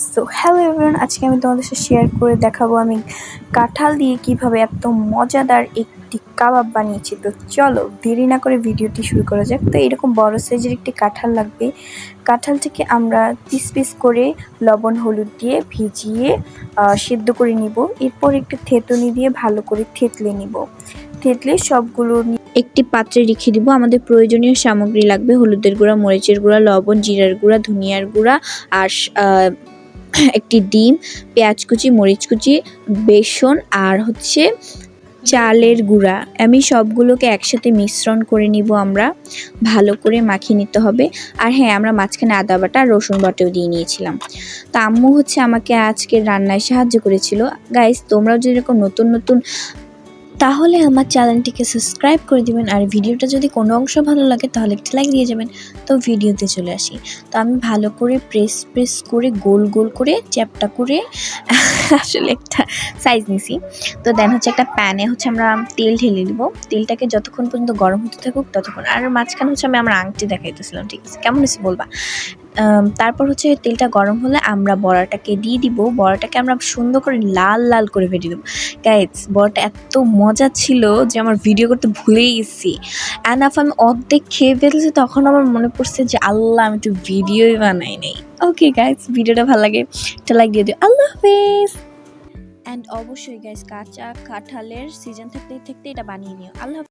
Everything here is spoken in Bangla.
সো হ্যালো এভরিওয়ান, আজকে আমি তোমাদের সাথে শেয়ার করে দেখাবো আমি কাঁঠাল দিয়ে কিভাবে এত মজাদার একটি কাবাব বানিয়েছি। তো চলো দেরি না করে ভিডিওটি শুরু করা যাক। তো এরকম বড় সাইজের একটি কাঁঠাল লাগবে। কাঁঠালটিকে আমরা পিস পিস করে লবণ হলুদ দিয়ে ভিজিয়ে সিদ্ধ করে নিব। এরপর একটু থেঁতুনি দিয়ে ভালো করে থেতলে নিব। থেতলে সবগুলো একটি পাত্রে রেখে দিব। আমাদের প্রয়োজনীয় সামগ্রী লাগবে হলুদের গুঁড়া, মরিচের গুঁড়া, লবণ, জিরার গুঁড়া, ধনিয়ার গুঁড়া আর একটি ডিম, পেঁয়াজ কুচি, মরিচ কুচি, বেসন আর চালের গুঁড়া। আমি সবগুলোকে একসাথে মিশ্রণ করে নিব। আমরা ভালো করে মাখিয়ে নিতে হবে। আর হ্যাঁ, আমরা মাঝখানে আদা বাটা আর রসুন বাটাও দিয়ে নিয়েছিলাম। তো আম্মু আমাকে আজকে রান্নায় সাহায্য করেছিল। গাইস, তোমরাও যদি এরকম নতুন নতুন তাহলে আমার চ্যানেলটিকে সাবস্ক্রাইব করে দিবেন। আর ভিডিওটা যদি কোনো অংশ ভালো লাগে তাহলে একটি লাইক দিয়ে যাবেন। তো ভিডিওতে চলে আসি। তো আমি ভালো করে প্রেস করে গোল গোল করে চ্যাপটা করে আসলে একটা সাইজ নিছি। তো দেন একটা প্যানে আমরা তেল ঢেলে দিব। তেলটাকে যতক্ষণ পর্যন্ত গরম হতে থাকুক ততক্ষণ। আর মাঝখানে আমি আমার আংটি দেখাইতেছিলাম, ঠিক আছে? কেমন হয়েছে বলবা। তারপর তেলটা গরম হলে আমরা বড়াটাকে দিয়ে দিব। বড়াটাকে আমরা সুন্দর করে লাল লাল করে ভেজে দেবো। গাইস, বড়াটা এত মজা ছিল যে আমার ভিডিও করতে ভুলেই গেছি। অ্যান্ড আমি অর্ধেক খেয়ে ফেলেছি, তখন আমার মনে পড়ছে যে আল্লাহ, আমি তো ভিডিওই বানাই নাই। ওকে গাইস, ভিডিওটা ভালো লাগে একটা লাইক দিয়ে দিও। আল্লাহ হাফেজ। অ্যান্ড অবশ্যই গাইস, কাঁচা কাঁঠালের সিজন থাকতে এটা বানিয়ে নিও। আল্লাহ।